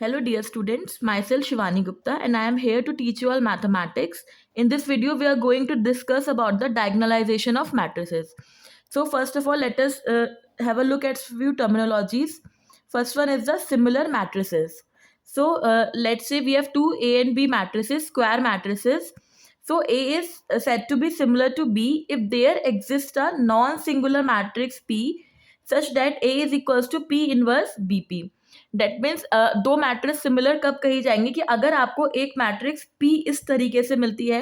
Hello dear students, myself Shivani Gupta and I am here to teach you all mathematics. In this video we are going to discuss about the diagonalization of matrices. So first of all let us have a look at few terminologies. First one is the similar matrices. So let's say we have two A and B matrices, square matrices. So A is said to be similar to B if there exists a non-singular matrix P such that A is equals to P inverse BP. That means दो matrix similar कब कही जाएंगे कि अगर आपको एक matrix P इस तरीके से मिलती है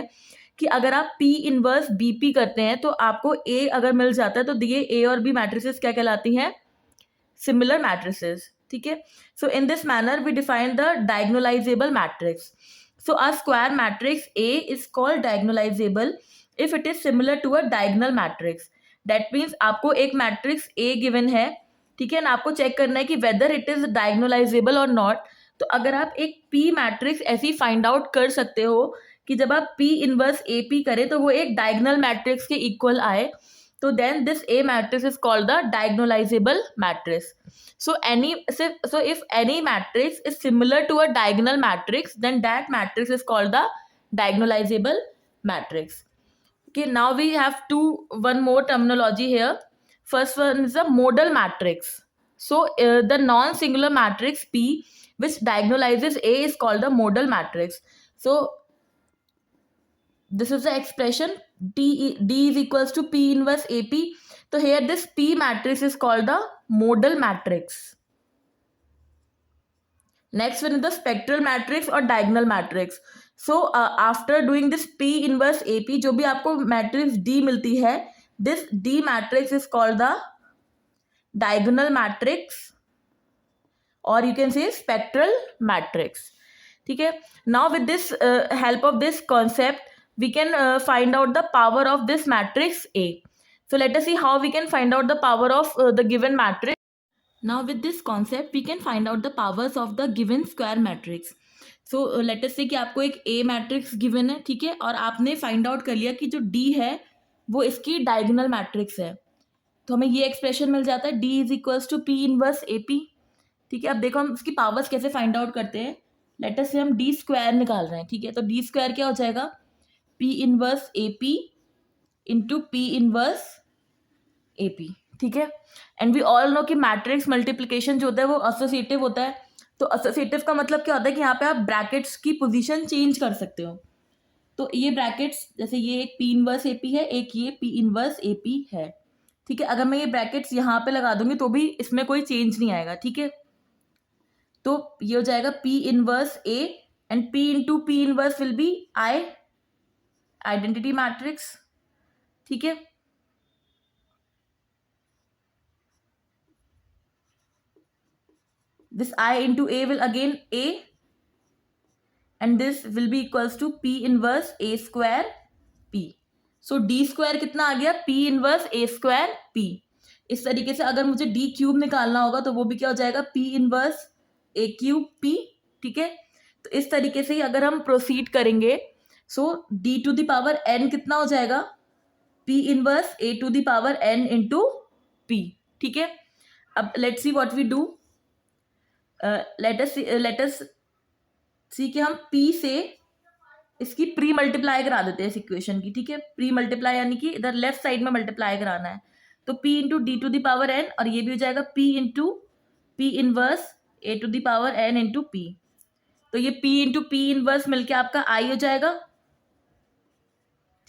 कि अगर आप पी इनवर्स बीपी करते हैं तो आपको ए अगर मिल जाता है तो ये ए और बी मैट्रिसेस क्या कहलाती हैं? Similar matrices. ठीक है. So in this manner we define the diagonalizable matrix. So a square matrix A is called diagonalizable if it is similar to a diagonal matrix. That means आपको एक matrix A given है, ठीक है ना, आपको check करना है कि वेदर इट इज डायगोनलाइजेबल और नॉट. तो अगर आप एक पी मैट्रिक्स ऐसी फाइंड आउट कर सकते हो कि जब आप पी इनवर्स ए पी करें तो वो एक डायगोनल मैट्रिक्स के इक्वल आए, तो then this A matrix is called the diagonalizable matrix. So if any matrix is similar to a diagonal matrix, then that matrix is called the diagonalizable matrix. Okay, now we have one more terminology here. First one is the modal matrix. So the non-singular matrix P which diagonalizes A is called the modal matrix. So this is the expression D is equals to P inverse AP. So here this P matrix is called the modal matrix. Next one is the spectral matrix or diagonal matrix. So after doing this P inverse AP, जो भी आपको matrix D मिलती है, this D matrix is called the diagonal matrix or you can say spectral matrix. ठीक है. Now with this help of this concept we can find out the power of this matrix A. So let us see how we can find out the power of the given matrix. Now with this concept we can find out the powers of the given square matrix. So let us say कि आपको एक A matrix given है, ठीक है, और आपने find out कर लिया कि जो D है वो इसकी diagonal matrix है, तो हमें ये एक्सप्रेशन मिल जाता है D is equals to P inverse A P. ठीक है. अब देखो हम इसकी पावर्स कैसे फाइंड आउट करते हैं. लेट अस से हम डी स्क्वायर निकाल रहे हैं, ठीक है, तो डी स्क्वायर क्या हो जाएगा? P inverse A P into P inverse A P. ठीक है. एंड वी ऑल नो कि मैट्रिक्स मल्टीप्लीकेशन जो होता है वो एसोसिएटिव होता है. तो एसोसिएटिव का मतलब क्या होता है कि यहाँ पे आप ब्रैकेट्स की पोजीशन चेंज कर सकते हो. तो ये ब्रैकेट्स जैसे ये एक पी इनवर्स ए पी है, एक ये पी इनवर्स ए पी है. ठीक है. अगर मैं ये ब्रैकेट्स यहाँ पे लगा दूंगी तो भी इसमें कोई चेंज नहीं आएगा. ठीक है. तो ये हो जाएगा P inverse A and P into P inverse will be I identity matrix. ठीक है. This I into A will again A and this will be equals to P inverse A square P. So D square कितना आ गया? P inverse A square P. इस तरीके से अगर मुझे डी क्यूब निकालना होगा तो वो भी क्या हो जाएगा? पी इनवर्स ए क्यूब पी. ठीक है. तो इस तरीके से ही अगर हम प्रोसीड करेंगे so D to the power n कितना हो जाएगा? P inverse A to the power N into P. ठीक है. अब let's see what we do. Let us see कि हम पी से इसकी प्री मल्टीप्लाई करा देते हैं इस इक्वेशन की. ठीक है. प्री मल्टीप्लाई यानी कि इधर लेफ्ट साइड में मल्टीप्लाई कराना है. तो p into D to the power N और ये भी हो जाएगा p into P inverse A to the power N into P. तो ये p इंटू पी इनवर्स मिलके आपका i हो जाएगा.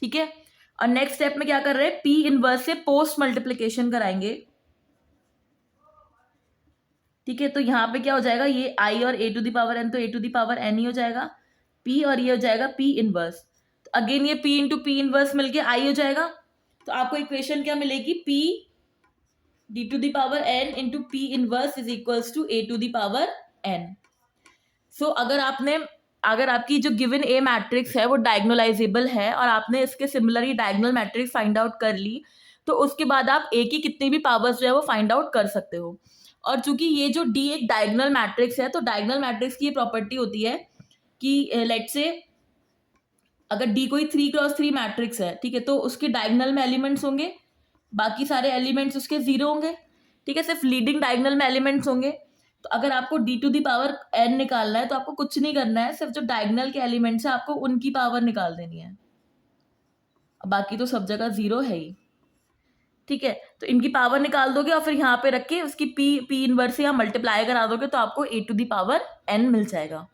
ठीक है. और नेक्स्ट स्टेप में क्या कर रहे हैं? p इनवर्स से पोस्ट मल्टीप्लीकेशन कराएंगे. ठीक है. तो यहाँ पे क्या हो जाएगा? ये i और a to the power n, तो a to the power n ही हो जाएगा p और ये हो जाएगा p इनवर्स. तो अगेन ये p इंटू पी इनवर्स मिलके i हो जाएगा. तो आपको इक्वेशन क्या मिलेगी? p D to the power n into P inverse is equals to a to the power n. So अगर आपकी जो गिवन ए मैट्रिक्स है वो डायगोनलाइजेबल है और आपने इसके सिमिलर ही डायगोनल मैट्रिक्स फाइंड आउट कर ली तो उसके बाद आप ए की कितनी भी पावर्स जो है वो फाइंड आउट कर सकते हो. और चूंकि ये जो डी एक डायगोनल मैट्रिक्स है तो डायगोनल मैट्रिक्स की ये प्रॉपर्टी होती है कि लेट्स से अगर डी कोई 3x3 मैट्रिक्स है, ठीक है, तो उसके डायगोनल में एलिमेंट्स होंगे, बाकी सारे एलिमेंट्स उसके जीरो होंगे. ठीक है. सिर्फ लीडिंग डायगोनल में एलिमेंट्स होंगे. तो अगर आपको d to the power n निकालना है तो आपको कुछ नहीं करना है, सिर्फ जो डायगोनल के एलिमेंट्स है आपको उनकी पावर निकाल देनी है, बाकी तो सब जगह 0 है ही। ठीक है, तो इनकी पावर निकाल दोगे और फिर यहाँ पे रख के उसकी पी इनवर्स यहाँ मल्टीप्लाई करा दोगे तो आपको a to the power n मिल जाएगा।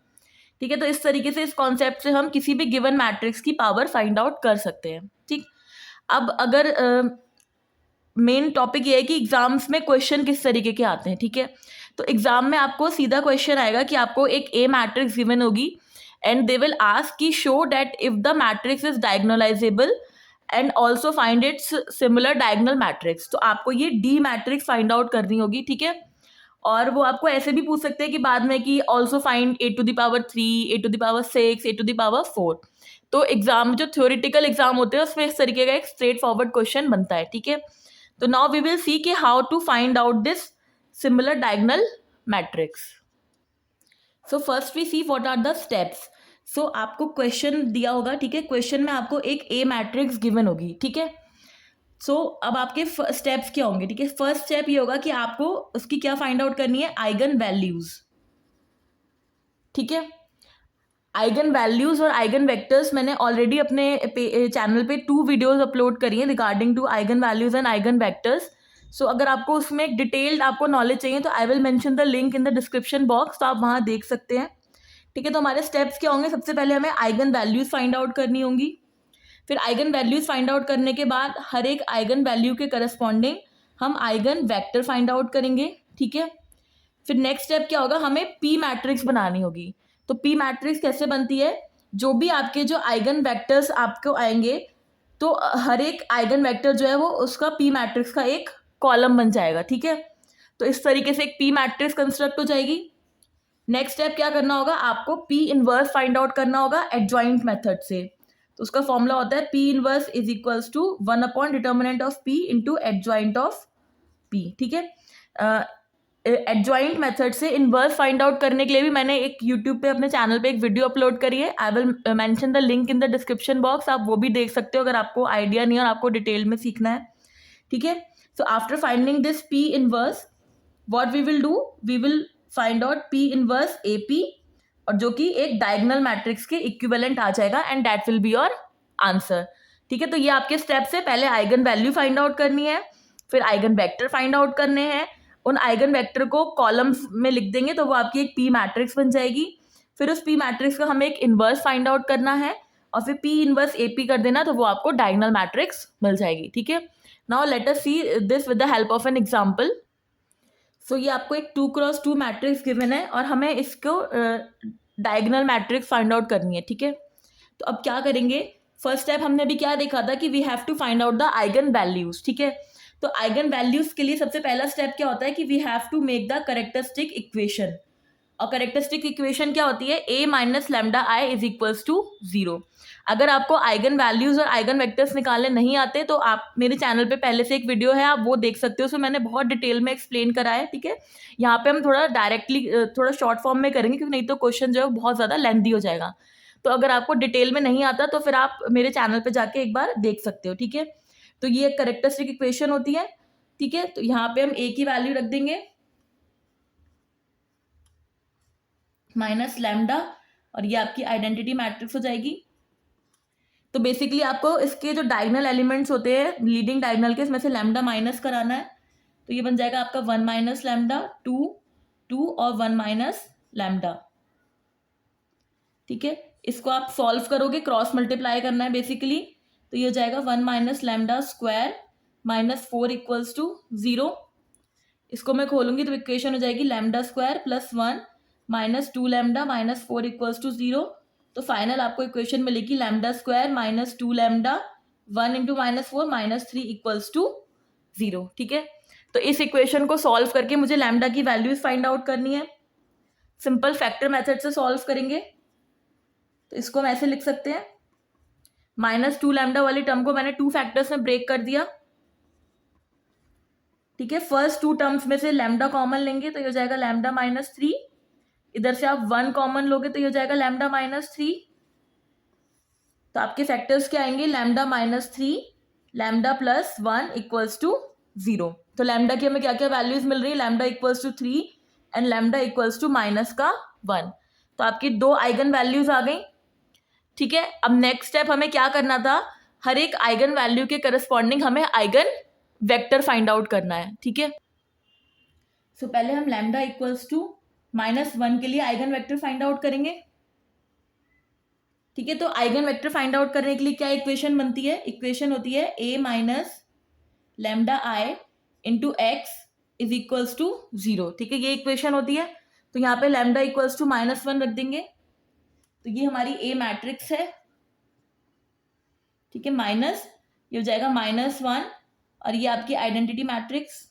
ठीक है, तो इस तरीके से इस कॉन्सेप्ट से हम किसी भी गिवन मैट्रिक्स की पावर फाइंड आउट कर सकते हैं। ठीक, अब अगर मेन टॉपिक ये है कि एग्जाम्स में क्वेश्चन किस तरीके के आते हैं। ठीक है, तो एग्जाम में आपको सीधा क्वेश्चन आएगा कि आपको एक ए मैट्रिक्स गिवन होगी एंड दे विल आस्क कि show that if the matrix is diagonalisable and also find its similar diagonal matrix. तो आपको ये डी मैट्रिक्स फाइंड आउट करनी होगी। ठीक है, और वो आपको ऐसे भी पूछ सकते हैं कि बाद में कि also find A to the power 3, A to the power 6, A to the power 4। तो एग्जाम जो थ्योरेटिकल एग्जाम होते हैं उसमें इस तरीके का एक स्ट्रेट फॉरवर्ड क्वेश्चन बनता है। ठीक है, तो नाउ वी विल सी कि how to find out this similar diagonal matrix. So first we see what are the steps. So आपको क्वेश्चन दिया होगा। ठीक है, क्वेश्चन में आपको एक ए मैट्रिक्स गिवन होगी। ठीक है, सो अब आपके स्टेप्स क्या होंगे। ठीक है, फर्स्ट स्टेप ये होगा कि आपको उसकी क्या फाइंड आउट करनी है, आइगन वैल्यूज। ठीक है, आइगन वैल्यूज और आइगन वेक्टर्स मैंने ऑलरेडी अपने चैनल पे 2 वीडियोस अपलोड करी हैं regarding to eigen values and eigen vectors. So अगर आपको उसमें एक डिटेल्ड आपको नॉलेज चाहिए तो I will mention the link in the description box, तो आप वहाँ देख सकते हैं। ठीक है, तो हमारे स्टेप्स क्या होंगे, सबसे पहले हमें आइगन वैल्यूज फाइंड आउट करनी होंगी। फिर आइगन वैल्यूज फाइंड आउट करने के बाद हर एक आइगन वैल्यू के करस्पॉन्डिंग हम आइगन वेक्टर फाइंड आउट करेंगे। ठीक है, फिर नेक्स्ट स्टेप क्या होगा, हमें पी मैट्रिक्स बनानी होगी। तो पी मैट्रिक्स कैसे बनती है, जो भी आपके जो आइगन वेक्टर्स आपको आएंगे तो हर एक आइगन वेक्टर जो है वो उसका पी मैट्रिक्स का एक कॉलम बन जाएगा। ठीक है, तो इस तरीके से एक पी मैट्रिक्स कंस्ट्रक्ट हो जाएगी। नेक्स्ट स्टेप क्या करना होगा, आपको पी इनवर्स फाइंड आउट करना होगा एडजॉइंट मेथड से। तो उसका फॉर्मूला होता है P inverse is equals to 1 upon determinant of P into adjoint of P. ठीक है, एडजॉइंट मेथड से इनवर्स फाइंड आउट करने के लिए भी मैंने एक यूट्यूब पे अपने चैनल पे एक वीडियो अपलोड करी है। आई will mention the link in the description box, आप वो भी देख सकते हो अगर आपको आइडिया नहीं है और आपको डिटेल में सीखना है। ठीक है, so after finding this P inverse what we will do, we will find out P inverse A P, और जो कि एक डायगोनल मैट्रिक्स के इक्विवेलेंट आ जाएगा and that will be your answer. ठीक है, तो ये आपके स्टेप्स है, पहले आइगन वैल्यू फाइंड आउट करनी है, फिर आइगन वेक्टर फाइंड आउट करने हैं, उन आइगन वेक्टर को कॉलम्स में लिख देंगे तो वो आपकी एक पी मैट्रिक्स बन जाएगी। फिर उस पी मैट्रिक्स का हमें एक इनवर्स फाइंड आउट करना है और फिर पी इनवर्स ए पी कर देना तो वो आपको डायगोनल मैट्रिक्स मिल जाएगी। ठीक है, now let us see this with the help of an example. So ये आपको एक 2x2 मैट्रिक्स गिवन है और हमें इसको डायगोनल मैट्रिक्स फाइंड आउट करनी है। ठीक है, तो अब क्या करेंगे, फर्स्ट स्टेप हमने अभी क्या देखा था कि we have to find out the eigen values. ठीक है, तो आइगन वैल्यूज के लिए सबसे पहला स्टेप क्या होता है कि we have to make the characteristic equation. और कैरेक्टरिस्टिक इक्वेशन क्या होती है, a minus lambda I is equals to 0। अगर आपको आइगन वैल्यूज और आइगन वेक्टर्स निकालने नहीं आते तो आप मेरे चैनल पे पहले से एक वीडियो है, आप वो देख सकते हो, उसमें मैंने बहुत डिटेल में एक्सप्लेन करा है। ठीक है, यहाँ पे हम थोड़ा डायरेक्टली थोड़ा शॉर्ट फॉर्म में करेंगे क्योंकि नहीं तो क्वेश्चन जो है बहुत ज़्यादा लेंथी हो जाएगा। तो अगर आपको डिटेल में नहीं आता तो फिर आप मेरे चैनल पर जाके एक बार देख सकते हो। ठीक है, तो ये एक कैरेक्टरिस्टिक इक्वेशन होती है। ठीक है, तो यहाँ पे हम a की वैल्यू रख देंगे माइनस लैम्डा और ये आपकी आइडेंटिटी मैट्रिक्स हो जाएगी। तो बेसिकली आपको इसके जो डायगोनल एलिमेंट्स होते हैं लीडिंग डायगोनल के, इसमें से लैम्डा माइनस कराना है। तो ये बन जाएगा आपका 1 माइनस लैम्डा, 2 और 1 माइनस लैम्डा। ठीक है, इसको आप सॉल्व करोगे, क्रॉस मल्टीप्लाई करना है बेसिकली, तो ये हो जाएगा 1 minus lambda square minus 4 equals to 0। इसको मैं खोलूंगी तो इक्वेशन हो जाएगी lambda square plus 1 minus 2 lambda minus 4 equals to 0। तो फाइनल आपको इक्वेशन मिलेगी lambda square minus 2 lambda 1 into minus 4 minus 3 equals to 0। ठीक है, तो इस इक्वेशन को सॉल्व करके मुझे लैम्डा की वैल्यूज फाइंड आउट करनी है। सिंपल फैक्टर मेथड से सॉल्व करेंगे तो इसको हम ऐसे लिख सकते हैं, माइनस 2 लैम्डा वाली टर्म को मैंने 2 फैक्टर्स में ब्रेक कर दिया। ठीक है, फर्स्ट 2 टर्म्स में से लैम्डा कॉमन लेंगे तो ये हो जाएगा लैम्डा माइनस 3, इधर से आप 1 कॉमन लोगे तो ये हो जाएगा लैम्डा माइनस 3। तो आपके फैक्टर्स क्या आएंगे, lambda minus 3 lambda plus 1 equals to 0। तो लैम्डा की हमें क्या क्या वैल्यूज मिल रही है, lambda equals to 3, and lambda equals to minus का 1। तो आपकी 2 आइगन वैल्यूज आ गई। ठीक है, अब नेक्स्ट स्टेप हमें क्या करना था, हर एक आइगन वैल्यू के करस्पॉन्डिंग हमें आइगन वेक्टर फाइंड आउट करना है। ठीक है, सो पहले हम लैम्डा इक्वल्स टू -1 के लिए आइगन वेक्टर फाइंड आउट करेंगे। ठीक है, तो आइगन वेक्टर फाइंड आउट करने के लिए क्या इक्वेशन बनती है, इक्वेशन होती है a minus lambda I into X is equals to 0। ठीक है, ये इक्वेशन होती है। तो यहाँ पे लैम्डा इक्वल्स टू -1 रख देंगे, तो ये हमारी ए मैट्रिक्स है। ठीक है, माइनस ये हो जाएगा -1 और ये आपकी आइडेंटिटी मैट्रिक्स।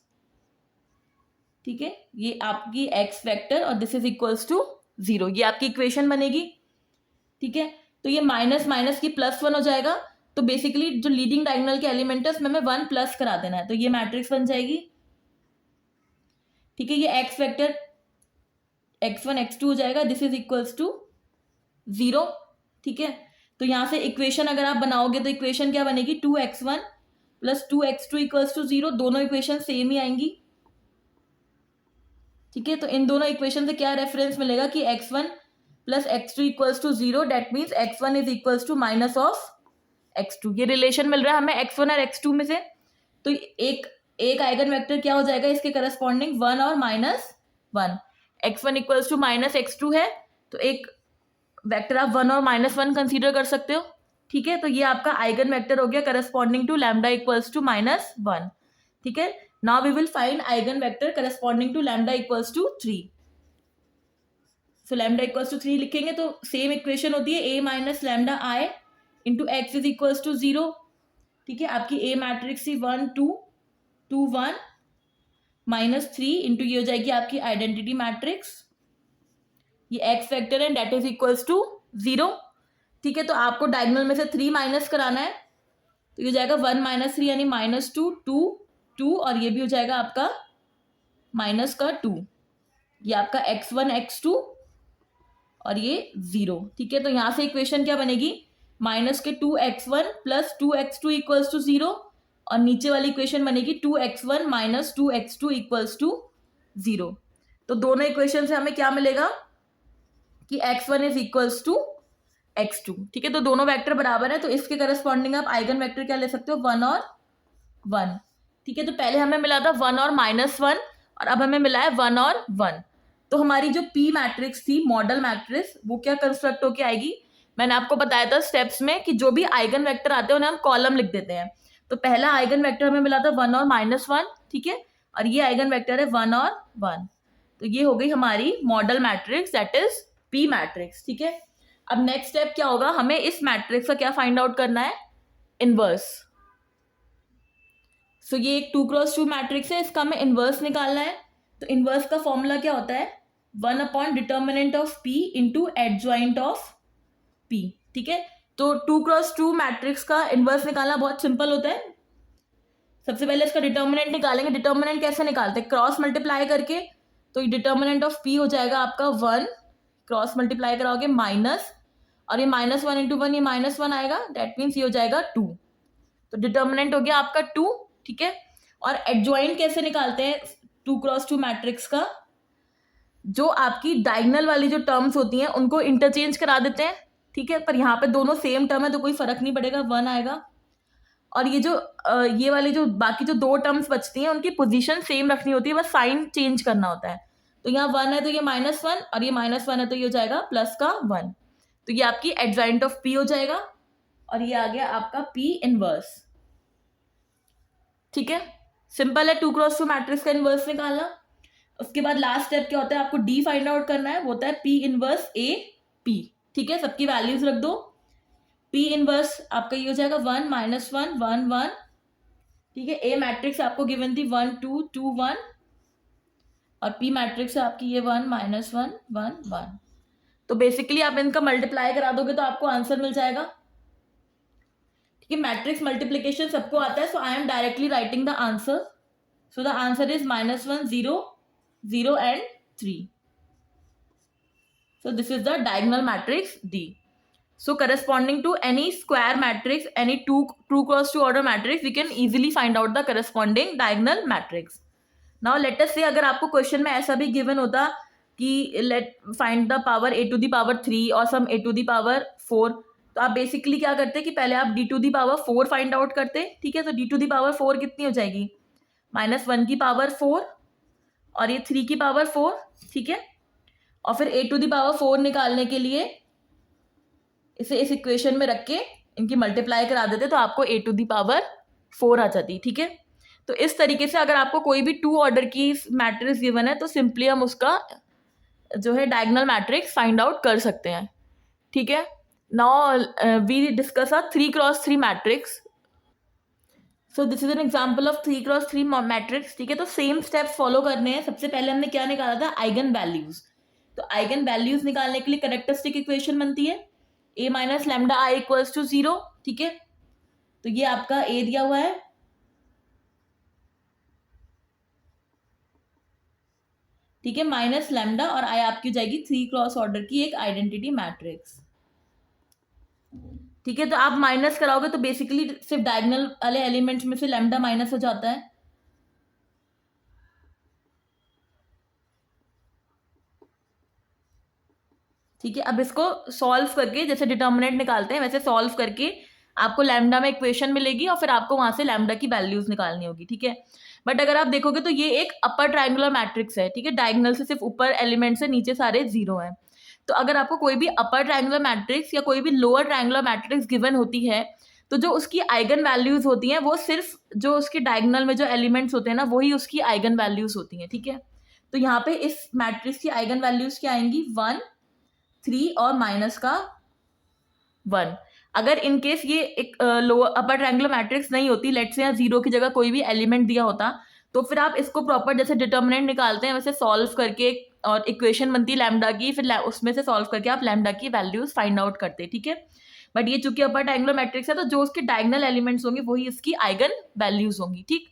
ठीक है, ये आपकी एक्स वेक्टर और दिस इज इक्वल्स टू 0, ये आपकी इक्वेशन बनेगी। ठीक है, तो ये माइनस माइनस की +1 हो जाएगा। तो बेसिकली जो लीडिंग डायगोनल के एलिमेंट है उसमें हमें 1 प्लस करा देना है, तो ये मैट्रिक्स बन जाएगी। ठीक है, ये एक्स वेक्टर x1 x2 हो जाएगा, दिस इज इक्वल्स टू 0। ठीक है, तो यहां से इक्वेशन अगर आप बनाओगे तो इक्वेशन क्या बनेगी, 2x1 plus 2x2 equals to 0। दोनों इक्वेशन सेम ही आएंगी। ठीक है, तो इन दोनों इक्वेशन से क्या रेफरेंस मिलेगा कि x1 plus x2 equals to 0, that means x1 is equals to minus of x2। ये रिलेशन मिल रहा है हमें x1 और x2 में से। तो एक आइगन वेक्टर क्या हो जाएगा इसके करस्पॉन्डिंग 1 और -1। x1 इक्वल्स टू -x2 है, तो एक वेक्टर आप 1 और -1 कंसीडर कर सकते हो। ठीक है, तो ये आपका आइगन वेक्टर हो गया corresponding to lambda equals to -1। ठीक है, now we will find eigen vector corresponding to lambda equals to 3। So lambda equals to 3 लिखेंगे तो सेम इक्वेशन होती है a minus lambda I into X is equals to 0। ठीक है, आपकी ए matrix थी 1 2 2 1 -3 इंटू ये हो जाएगी आपकी आइडेंटिटी मैट्रिक्स, ये एक्स वेक्टर है डेट इज इक्वल्स टू 0। ठीक है, तो आपको डायगोनल में से 3 माइनस कराना है, तो ये हो जाएगा 1 - 3 यानी -2 2 2 और ये भी हो जाएगा आपका माइनस का 2, ये आपका x1 x2 और ये 0। ठीक है, तो यहां से इक्वेशन क्या बनेगी, माइनस के 2x1 plus 2x2 equals to 0 और नीचे वाली इक्वेशन बनेगी 2x1 minus 2x2 equals to 0। तो दोनों इक्वेशन से हमें क्या मिलेगा कि x1 is equals to x2। ठीक है, तो दोनों वेक्टर बराबर है, तो इसके करस्पॉन्डिंग आप आइगन वेक्टर क्या ले सकते हो, 1 और 1। ठीक है, तो पहले हमें मिला था 1 और -1 और अब हमें मिला है 1 और 1। तो हमारी जो P मैट्रिक्स थी, मॉडल मैट्रिक्स, वो क्या कंस्ट्रक्ट होके आएगी, मैंने आपको बताया था स्टेप्स में कि जो भी आइगन वेक्टर आते हैं उन्हें हम कॉलम लिख देते हैं। तो पहला आइगन वेक्टर हमें मिला था 1 और -1। ठीक है, और ये आइगन वेक्टर है 1 और 1। तो ये हो गई हमारी model matrix that is P matrix. ठीक है, अब नेक्स्ट स्टेप क्या होगा, हमें इस मैट्रिक्स का क्या फाइंड आउट करना है, इनवर्स। सो ये एक 2x2 मैट्रिक्स है, इसका हमें इनवर्स निकालना है। तो इनवर्स का फॉर्मूला क्या होता है, 1 upon determinant of P into adjoint of P। ठीक है, तो 2x2 मैट्रिक्स का इनवर्स निकालना बहुत सिंपल होता है। सबसे पहले इसका डिटर्मिनेंट निकालेंगे। डिटर्मिनेंट कैसे निकालते हैं, क्रॉस मल्टीप्लाई करके। तो डिटर्मिनेंट ऑफ P हो जाएगा आपका 1, क्रॉस मल्टीप्लाई कराओगे माइनस, और ये -1 इंटू 1 ये -1 आएगा, डेट मीन्स ये हो जाएगा 2। तो डिटर्मिनेंट हो गया आपका 2। ठीक है, और एडजॉइंट कैसे निकालते हैं 2x2 मैट्रिक्स का, जो आपकी डायगोनल वाली जो टर्म्स होती हैं उनको इंटरचेंज करा देते हैं। ठीक है, पर यहाँ पे दोनों सेम टर्म है तो कोई फर्क नहीं पड़ेगा, 1 आएगा। और ये जो ये वाली जो बाकी जो 2 टर्म्स बचती हैं उनकी पोजीशन सेम रखनी होती है, बस साइन चेंज करना होता है। तो यहाँ 1 है तो ये -1 और ये -1 है तो ये हो जाएगा प्लस का 1। तो ये आपकी एडजॉइंट ऑफ P हो जाएगा और ये आ गया आपका P इनवर्स। ठीक है, सिंपल है 2x2 मैट्रिक्स का इनवर्स निकालना। उसके बाद लास्ट स्टेप क्या होता है, आपको D फाइंड आउट करना है, वो होता है P इनवर्स A P। ठीक है, सबकी वैल्यूज रख दो। P इनवर्स आपका ये हो जाएगा 1 -1 1 1। ठीक है, A मैट्रिक्स आपको गिवन थी 1 2 2 1 और P मैट्रिक्स है आपकी ये 1 -1 1 1। तो बेसिकली आप इनका मल्टीप्लाई करा दोगे तो आपको आंसर मिल जाएगा। ठीक है, मैट्रिक्स मल्टीप्लिकेशन सबको आता है, so I am directly writing the answer. So the answer is -1 0 0 and 3. So this is the diagonal matrix D. So corresponding to any square matrix, any 2x2 order matrix, we can easily find out the corresponding diagonal matrix. Now let अस से अगर आपको question में ऐसा भी given होता कि let find the power a to the power 3 और some a to the power 4, तो आप बेसिकली क्या करते कि पहले आप d to the power 4 find out करते, ठीक है। तो d टू द पावर 4 कितनी हो जाएगी, -1 की पावर 4 और ये 3 की पावर 4, ठीक है। और फिर a टू द पावर 4 निकालने के लिए इसे इस इक्वेशन में रख के इनकी मल्टीप्लाई करा देते तो आपको a टू द पावर 4 आ जाती, ठीक है। तो इस तरीके से अगर आपको कोई भी 2 ऑर्डर की मैट्रिक्स गिवन है तो सिंपली हम उसका जो है डायगोनल मैट्रिक्स फाइंड आउट कर सकते हैं, ठीक है। Now we discuss a 3x3 matrix. So this is an example of 3x3 matrix, ठीक है। तो सेम स्टेप्स फॉलो करने हैं। सबसे पहले हमने क्या निकाला था, आइगन वैल्यूज। तो आइगन वैल्यूज निकालने के लिए कैरेक्टरिस्टिक इक्वेशन बनती है a minus lambda I equals to 0, ठीक है। तो ये आपका a दिया हुआ है, ठीक है, माइनस लैम्डा और आई आपकी हो जाएगी 3x ऑर्डर की एक आइडेंटिटी मैट्रिक्स, ठीक है। तो आप माइनस कराओगे तो बेसिकली सिर्फ डायगोनल वाले एलिमेंट्स में से लैम्डा माइनस हो जाता है, ठीक है। अब इसको सॉल्व करके जैसे डिटर्मिनेंट निकालते हैं वैसे सॉल्व करके आपको लैम्डा में इक्वेशन मिलेगी और फिर आपको वहां से लैम्डा की वैल्यूज निकालनी होगी, ठीक है। बट अगर आप देखोगे तो ये एक अपर ट्रायंगुलर मैट्रिक्स है, ठीक है। डायगोनल से सिर्फ ऊपर एलिमेंट से नीचे सारे जीरो हैं। तो अगर आपको कोई भी अपर ट्रायंगुलर मैट्रिक्स या कोई भी लोअर ट्रायंगुलर मैट्रिक्स गिवन होती है तो जो उसकी आइगन वैल्यूज होती हैं वो सिर्फ जो उसके डायगोनल में जो एलिमेंट्स होते हैं ना वही उसकी आइगन वैल्यूज होती हैं, ठीक है। तो यहाँ पे इस मैट्रिक्स की आइगन वैल्यूज क्या आएंगी, 1, 3 और माइनस का 1। अगर इनकेस ये एक लोअर अपर ट्रायंगुलर मैट्रिक्स नहीं होती, लेट से यहाँ 0 की जगह कोई भी एलिमेंट दिया होता, तो फिर आप इसको प्रॉपर जैसे डिटर्मिनेंट निकालते हैं वैसे सॉल्व करके और इक्वेशन बनती है लैम्डा की, फिर उसमें से सॉल्व करके आप लैम्डा की वैल्यूज फाइंड आउट करते हैं, ठीक है। बट ये चूंकि अपर ट्रायंगुलर मैट्रिक्स है तो जो उसके डायगोनल एलिमेंट्स होंगे वही इसकी आइगन वैल्यूज होंगी, ठीक।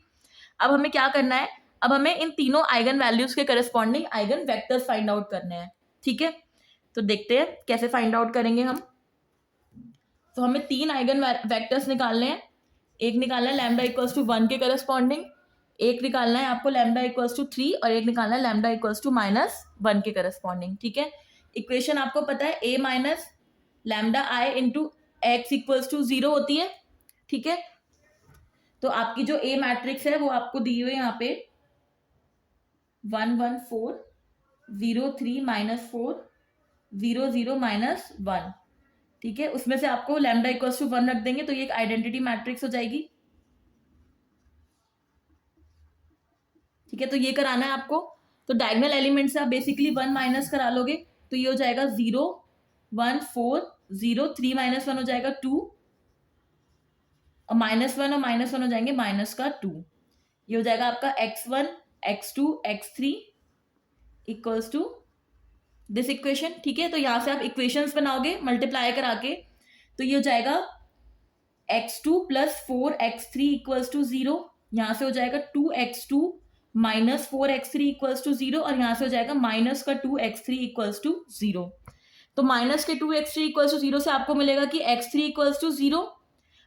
अब हमें क्या करना है, अब हमें इन तीनों आइगन वैल्यूज के corresponding eigen vectors find out करने हैं, ठीक है। तो देखते हैं कैसे फाइंड आउट करेंगे हम। तो हमें 3 आइगन वेक्टर्स निकालने हैं। एक निकालना है लैम्डा इक्वल्स टू 1 के करस्पॉन्डिंग, एक निकालना है आपको लैम्डा इक्वल्स टू 3 और एक निकालना है लैम्डा इक्वल्स टू -1 के करस्पॉन्डिंग, ठीक है। इक्वेशन आपको पता है a minus lambda I into X equals to 0 होती है, ठीक है। तो आपकी जो a मैट्रिक्स है वो आपको दी हुई है यहाँ पे 1 1 4 0 3 -4 0 0 -1, ठीक है। उसमें से आपको लैम्डा इक्वल्स टू 1 रख देंगे तो ये एक आइडेंटिटी मैट्रिक्स हो जाएगी, ठीक है। तो ये कराना है आपको। तो डायगोनल एलिमेंट से आप बेसिकली 1 माइनस करा लोगे तो ये हो जाएगा 0 1 4 0 3 -1 हो जाएगा 2 और -1 और -1 हो जाएंगे माइनस का 2। ये हो जाएगा आपका x1 x2 x3 equals to this equation, ठीक है। तो यहाँ से आप इक्वेशंस बनाओगे मल्टीप्लाई करा के, तो ये हो जाएगा x2 plus 4x3 equals to 0, यहाँ से हो जाएगा 2x2 minus 4x3 equals to 0 और यहाँ से हो जाएगा माइनस का 2x3 इक्वल्स टू 0। तो माइनस के 2x3 इक्वल्स टू 0 से आपको मिलेगा कि x3 इक्वल्स टू 0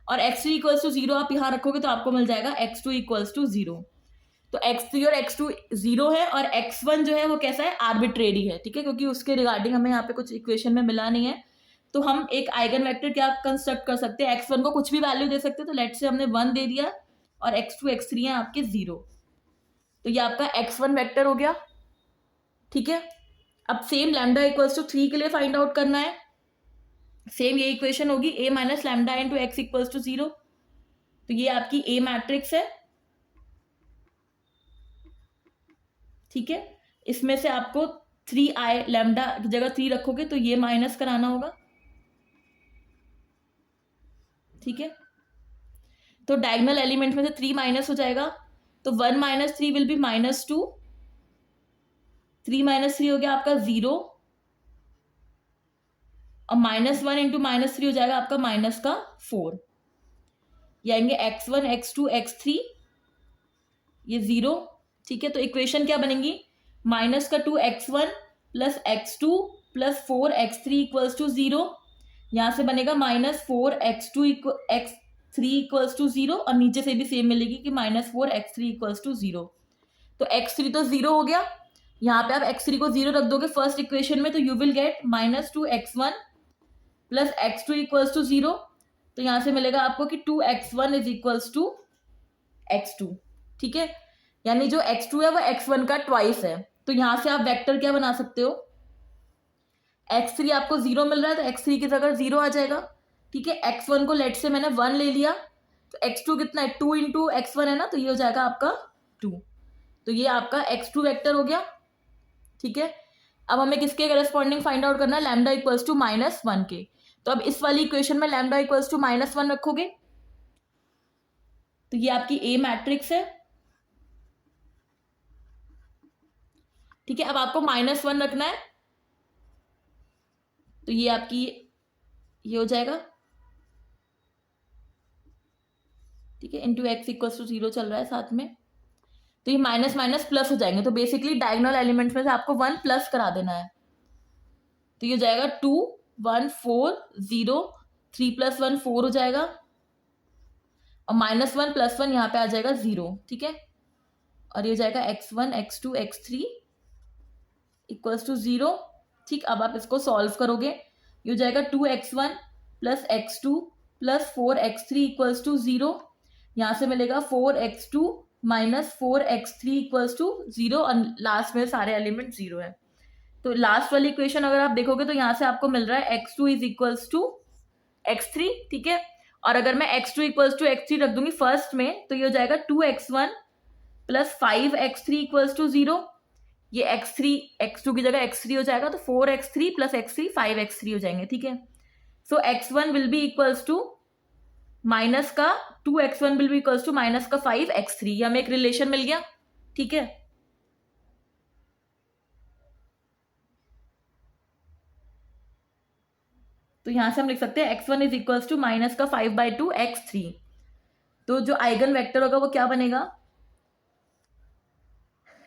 और x3 इक्वल्स टू 0 आप यहाँ रखोगे तो आपको मिल जाएगा x2 इक्वल्स टू 0। तो x3 और x2 0 है और x1 जो है वो कैसा है, आर्बिट्रेरी है, ठीक है, क्योंकि उसके रिगार्डिंग हमें यहाँ पे कुछ इक्वेशन में मिला नहीं है। तो हम एक आइगन वेक्टर क्या कंस्ट्रक्ट कर सकते हैं, x1 को कुछ भी वैल्यू दे सकते हैं। तो लेट से हमने 1 दे दिया और x2 x3 है आपके 0, तो ये आपका x1 वेक्टर हो गया, ठीक है। अब सेम लैम्डा इक्वल्स टू 3 के लिए फाइंड आउट करना है। सेम ये इक्वेशन होगी a minus lambda into X equals to 0। तो ये आपकी a मैट्रिक्स है, ठीक है। इसमें से आपको 3i लैम्डा की जगह 3 रखोगे तो ये माइनस कराना होगा, ठीक है। तो डायगोनल एलिमेंट में से 3 माइनस हो जाएगा तो 1 माइनस 3 विल बी -2, 3 माइनस 3 हो गया आपका 0 और -1 इंटू -3 हो जाएगा आपका माइनस का 4। ये आएंगे x1 x2 x3 ये 0, ठीक है। तो इक्वेशन क्या बनेगी, माइनस का 2x1 plus x2 plus 4x3 equals to 0, यहाँ से बनेगा -4x2 x3 इक्वल्स टू 0 और नीचे से भी सेम मिलेगी कि -4x3 इक्वल्स टू 0। तो x3 तो 0 हो गया, यहाँ पे आप x3 को 0 रख दोगे फर्स्ट इक्वेशन में, तो you will get -2x1 plus x2 equals to 0। तो यहाँ से मिलेगा आपको कि 2x1 is equals to x2, ठीक है। यानी जो x2 है वो x1 का ट्वाइस है। तो यहाँ से आप वेक्टर क्या बना सकते हो, x3 आपको 0 मिल रहा है तो x3 की जगह 0 आ जाएगा, ठीक है। x1 को लेट से मैंने 1 ले लिया, तो x2 कितना है, 2 इंटू x1 है ना, तो ये हो जाएगा आपका 2। तो ये आपका x2 वेक्टर हो गया, ठीक है। अब हमें किसके करेस्पॉन्डिंग फाइंड आउट करना है, लैम्डा इक्वल्स टू -1 के। तो अब इस वाली इक्वेशन में लैम्डा इक्वल्स टू -1 रखोगे, तो ये आपकी ए मैट्रिक्स है, ठीक है। अब आपको -1 रखना है, तो ये आपकी ये हो जाएगा, ठीक है, इंटू एक्स इक्वल्स टू 0 चल रहा है साथ में, तो ये माइनस माइनस प्लस हो जाएंगे। तो बेसिकली डायगोनल एलिमेंट्स में से आपको 1 प्लस करा देना है, तो ये हो जाएगा 2 1 4 0, 3 + 1 4 हो जाएगा, और -1 + 1 यहाँ पे आ जाएगा 0, ठीक है। और ये हो जाएगा x1 x2 x3 equals to 0, ठीक। अब आप इसको सॉल्व करोगे, ये हो जाएगा 2x1 + x2 + 4x3 equals to 0। यहाँ से मिलेगा 4x2 - 4x3 इक्वल्स टू 0, और लास्ट में सारे एलिमेंट 0 है। तो लास्ट वाली इक्वेशन अगर आप देखोगे तो यहाँ से आपको मिल रहा है x2 is equals to x3, ठीक है। और अगर मैं x2 इक्वल्स टू x3 रख दूंगी फर्स्ट में, तो ये हो जाएगा 2x1 + 5x3 इक्वल्स टू 0। ये x3 x2 की जगह x3 हो जाएगा, तो 4x3 + x3 5x3 हो जाएंगे, ठीक है। So x1 will be equals to minus का 2x1 will be equals to minus का 5x3, ये हमें एक रिलेशन मिल गया, ठीक है। तो यहां से हम लिख सकते हैं x1 is equals to minus का 5/2 x3। तो जो आइगन वेक्टर होगा वो क्या बनेगा,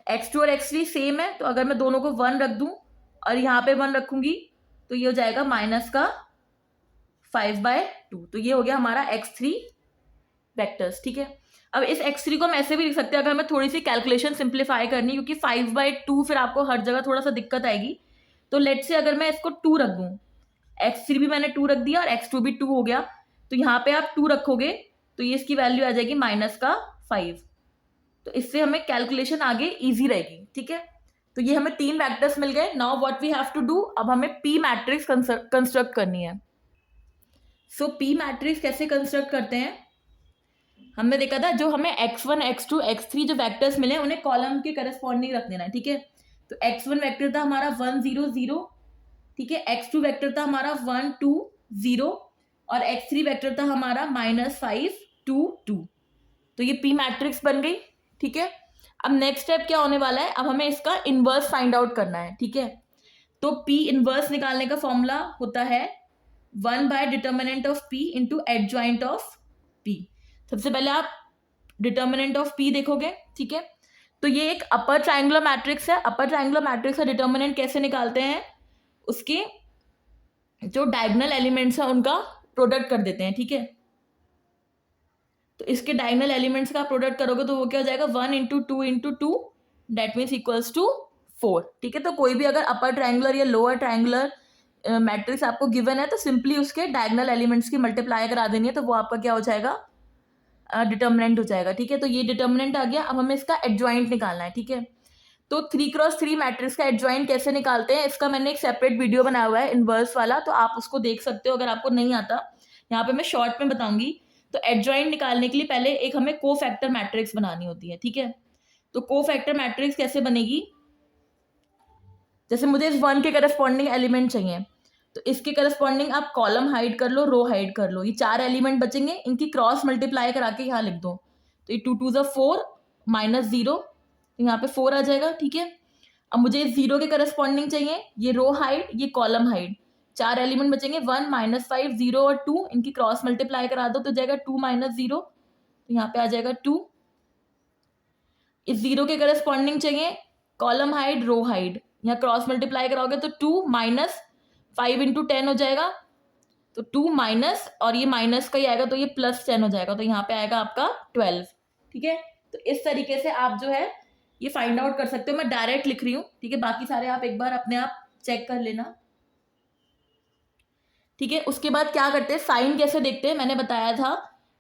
x2 और x3 सेम है, तो अगर मैं दोनों को 1 रख दूं और यहाँ पे 1 रखूंगी, तो ये हो जाएगा माइनस का 5/2। तो ये हो गया हमारा x3 वेक्टर्स, ठीक है। अब इस x3 को हम ऐसे भी लिख सकते हैं, अगर हमें थोड़ी सी कैलकुलेशन सिंप्लीफाई करनी, क्योंकि 5/2 फिर आपको हर जगह थोड़ा सा दिक्कत आएगी। तो लेट से अगर मैं इसको 2 रख दूं, x3 भी मैंने 2 रख दिया और x2 भी 2 हो गया, तो यहाँ पे आप 2 रखोगे तो ये इसकी वैल्यू आ जाएगी -5। तो इससे हमें कैलकुलेशन आगे इजी रहेगी, ठीक है। तो ये हमें 3 वेक्टर्स मिल गए। Now what we have to do, अब हमें p मैट्रिक्स कंस्ट्रक्ट करनी है। सो p मैट्रिक्स कैसे कंस्ट्रक्ट करते हैं, हमने देखा था जो हमें x1 x2 x3 जो वेक्टर्स मिले उन्हें कॉलम के करस्पॉन्डिंग रख देना है, ठीक है। तो x1 वेक्टर था हमारा 1 0 0, ठीक है। x2 वेक्टर था हमारा 1 2 0, और x3 वेक्टर था हमारा -5 2 2। तो ये p मैट्रिक्स बन गई, ठीक है। अब नेक्स्ट स्टेप क्या होने वाला है, अब हमें इसका इनवर्स फाइंड आउट करना है, ठीक है। तो p इनवर्स निकालने का फॉर्मूला होता है 1/डिटर्मिनेंट of p into adjoint of p। सबसे पहले आप डिटर्मिनेंट ऑफ p देखोगे, ठीक है। तो ये एक अपर ट्रायंगुलर मैट्रिक्स है। अपर ट्रायंगुलर मैट्रिक्स का डिटर्मिनेंट कैसे निकालते हैं, उसके जो डायगोनल एलिमेंट्स हैं उनका प्रोडक्ट कर देते हैं, ठीक है। तो इसके डायगोनल एलिमेंट्स का प्रोडक्ट करोगे तो वो क्या हो जाएगा, 1 × 2 × 2, दैट मीन्स इक्वल्स टू 4, ठीक है। तो कोई भी अगर अपर ट्रायंगुलर या लोअर ट्रायंगुलर मैट्रिक्स आपको गिवन है, तो सिंपली उसके डायगोनल एलिमेंट्स की मल्टीप्लाई करा देनी है, तो वो आपका क्या हो जाएगा, डिटर्मिनेंट हो जाएगा, ठीक है। तो ये डिटर्मिनेंट आ गया। अब हमें इसका एडजॉइंट निकालना है, ठीक है। तो 3x3 मैट्रिक्स का एडजॉइंट कैसे निकालते हैं, इसका मैंने एक सेपरेट वीडियो बनाया हुआ है इनवर्स वाला, तो आप उसको देख सकते हो अगर आपको नहीं आता। यहाँ पे मैं शॉर्ट में बताऊंगी। तो एडजॉइंट निकालने के लिए पहले एक हमें कोफैक्टर मैट्रिक्स बनानी होती है, ठीक है। तो कोफैक्टर मैट्रिक्स कैसे बनेगी, जैसे मुझे इस 1 के करस्पॉन्डिंग एलिमेंट चाहिए, तो इसके करस्पॉन्डिंग आप कॉलम हाइड कर लो, रो हाइड कर लो, ये 4 एलिमेंट बचेंगे, इनकी क्रॉस मल्टीप्लाई करा के यहाँ लिख दो। तो ये 2 2 4 -0, तो यहाँ पे 4 आ जाएगा, ठीक है। अब मुझे इस 0 के करस्पॉन्डिंग चाहिए, ये रो हाइड ये कॉलम हाइड, 4 एलिमेंट बचेंगे, 1 -5 0 और 2, इनकी क्रॉस मल्टीप्लाई करा दो तो जाएगा 2 - 0, तो यहाँ पे आ जाएगा 2। इस 0 के करस्पॉन्डिंग चाहिए कॉलम हाइड रो हाइड, यहाँ क्रॉस मल्टीप्लाई कराओगे तो 2 - 5 × 10 हो जाएगा, तो 2 माइनस और ये माइनस का ही आएगा, तो ये +10 हो जाएगा, तो यहाँ पे आएगा आपका 12, ठीक है। तो इस तरीके से आप जो है ये फाइंड आउट कर सकते हो, मैं डायरेक्ट लिख रही हूँ, ठीक है, बाकी सारे आप एक बार अपने आप चेक कर लेना, ठीक है। उसके बाद क्या करते हैं, साइन कैसे देखते हैं, मैंने बताया था,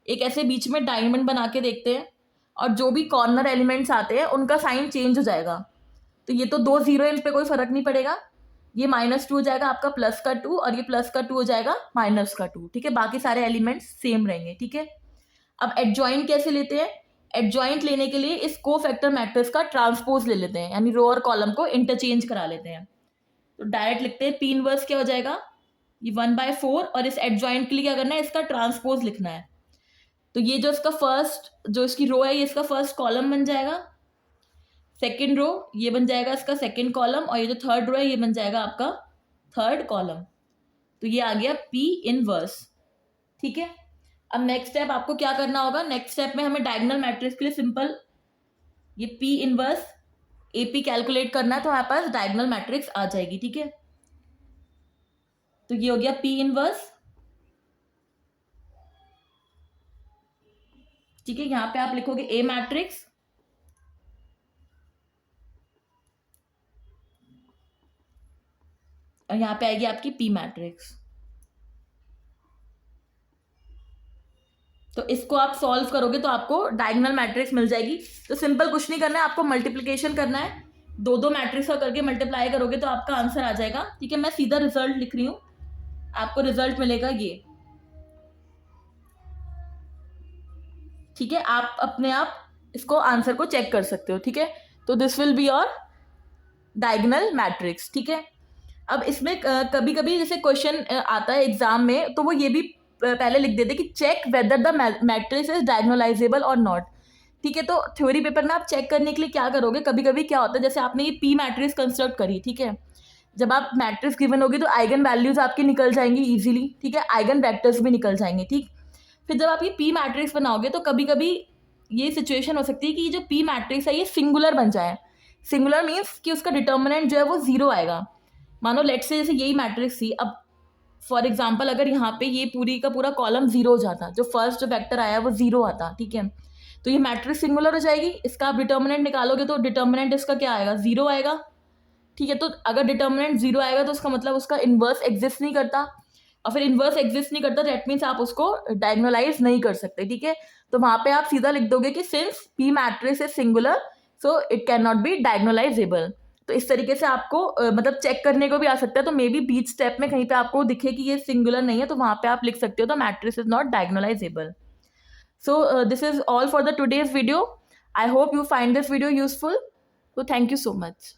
एक ऐसे बीच में डायमंड बना के देखते हैं, और जो भी कॉर्नर एलिमेंट्स आते हैं उनका साइन चेंज हो जाएगा। तो ये तो 2 जीरो, इन पे कोई फर्क नहीं पड़ेगा, ये -2 हो जाएगा आपका प्लस का 2, और ये प्लस का 2 हो जाएगा माइनस का 2, ठीक है, बाकी सारे एलिमेंट्स सेम रहेंगे, ठीक है। अब एडजॉइंट कैसे लेते हैं, एडजॉइंट लेने के लिए इस कोफैक्टर मैट्रिक्स का ट्रांसपोज ले लेते हैं, यानी रो और कॉलम को इंटरचेंज करा लेते हैं। तो डायरेक्ट लिखते हैं, पी इनवर्स क्या हो जाएगा, ये 1/4, और इस एडजॉइंट के लिए क्या करना है, इसका ट्रांसपोज लिखना है। तो ये जो इसका फर्स्ट, जो इसकी रो है, ये इसका फर्स्ट कॉलम बन जाएगा, सेकेंड रो ये बन जाएगा इसका सेकेंड कॉलम, और ये जो थर्ड रो है ये बन जाएगा आपका थर्ड कॉलम। तो ये आ गया पी इनवर्स, ठीक है। अब नेक्स्ट स्टेप आपको क्या करना होगा, नेक्स्ट स्टेप में हमें डायगोनल मैट्रिक्स के लिए सिंपल ये पी इनवर्स एपी कैलकुलेट करना है, तो हमारे पास डायगोनल मैट्रिक्स आ जाएगी, ठीक है। तो ये हो गया पी इनवर्स, ठीक है। यहां पे आप लिखोगे ए मैट्रिक्स, और यहां पे आएगी आपकी पी मैट्रिक्स। तो इसको आप सॉल्व करोगे तो आपको डायगोनल मैट्रिक्स मिल जाएगी। तो सिंपल कुछ नहीं करना है, आपको मल्टीप्लिकेशन करना है, दो मैट्रिक्स का करके मल्टीप्लाई करोगे तो आपका आंसर आ जाएगा, ठीक है। मैं सीधा रिजल्ट लिख रही हूँ, आपको रिजल्ट मिलेगा ये, ठीक है। आप अपने आप इसको आंसर को चेक कर सकते हो, ठीक है। तो this will be your diagonal matrix, ठीक है। अब इसमें कभी कभी जैसे क्वेश्चन आता है एग्जाम में, तो वो ये भी पहले लिख देते कि check whether the matrix is diagonalizable और नॉट, ठीक है। तो थ्योरी पेपर में आप चेक करने के लिए क्या करोगे, कभी कभी क्या होता है, जैसे आपने ये पी मैट्रिक्स कंस्ट्रक्ट करी, ठीक है, जब आप मैट्रिक्स गिवन होगी तो आइगन वैल्यूज आपकी निकल जाएंगी इजीली, ठीक है, आइगन वेक्टर्स भी निकल जाएंगे, ठीक। फिर जब आप ये पी मैट्रिक्स बनाओगे तो कभी कभी ये सिचुएशन हो सकती है कि ये जो पी मैट्रिक्स है ये सिंगुलर बन जाए। सिंगुलर मीन्स कि उसका डिटर्मिनेंट जो है वो 0 आएगा। मानो लेट से जैसे यही मैट्रिक्स थी, अब फॉर एग्जाम्पल अगर यहाँ पे ये पूरी का पूरा कॉलम 0 हो जाता, जो फर्स्ट जो वेक्टर आया वो 0 आता, ठीक है, तो ये मैट्रिक्स सिंगुलर हो जाएगी। इसका आप डिटर्मिनेंट निकालोगे तो डिटर्मिनेंट इसका क्या आएगा, 0 आएगा, ठीक है। तो अगर डिटर्मिनेंट 0 आएगा तो उसका मतलब उसका इन्वर्स एग्जिस्ट नहीं करता, और फिर इन्वर्स एग्जिस्ट नहीं करता दैट मीन्स आप उसको डायगोनलाइज नहीं कर सकते, ठीक है। तो वहां पे आप सीधा लिख दोगे कि since P matrix is singular so it can not be diagonalisable. तो इस तरीके से आपको मतलब चेक करने को भी आ सकता है, तो मे बी बीच स्टेप में कहीं पे आपको दिखे कि ये सिंगुलर नहीं है, तो वहां पे आप लिख सकते हो the matrix is not diagonalisable. So this is all for the today's video. I hope you find this video useful. So thank you so much.